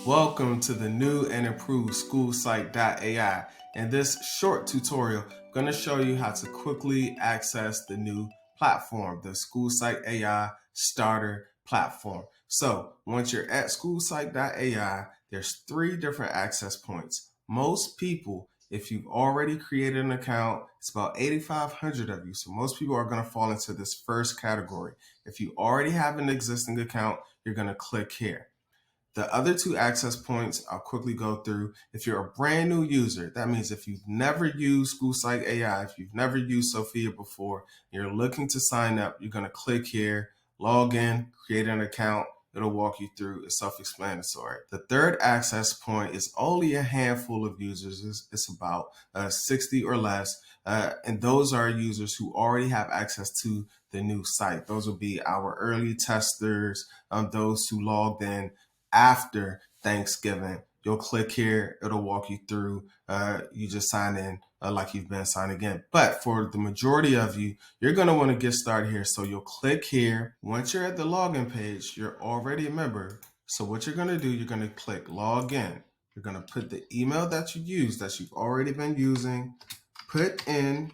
Welcome to the new and improved SchoolPsych.ai. In this short tutorial, I'm going to show you how to quickly access the new platform, the SchoolPsych.ai Starter platform. So once you're at SchoolPsych.ai, there's 3 different access points. Most people, if you've already created an account, it's about 8,500 of you. So most people are going to fall into this first category. If you already have an existing account, you're going to click here. The other 2 access points I'll quickly go through. If you're a brand new user, that means if you've never used SchoolPsych.ai, if you've never used Sophia before, and you're looking to sign up, you're going to click here, log in, create an account. It'll walk you through. It's self-explanatory. The third access point is only a handful of users. It's about 60 or less. And those are users who already have access to the new site. Those will be our early testers, those who logged in after Thanksgiving. You'll click here, it'll walk you through. You just sign in like you've been signing in. But for the majority of you, you're going to want to get started here. So you'll click here. Once you're at the login page, you're already a member. So what you're going to do, you're going to click log in. You're going to put the email that you use, that you've already been using, put in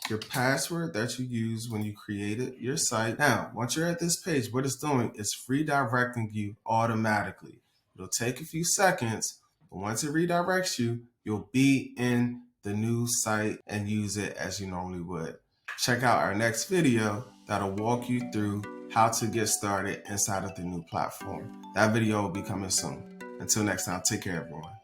your password that you used when you created your site. Now, once you're at this page, what it's doing is redirecting you automatically. It'll take a few seconds, but once it redirects you, you'll be in the new site and use it as you normally would. Check out our next video that'll walk you through how to get started inside of the new platform. That video will be coming soon. Until next time, take care, everyone.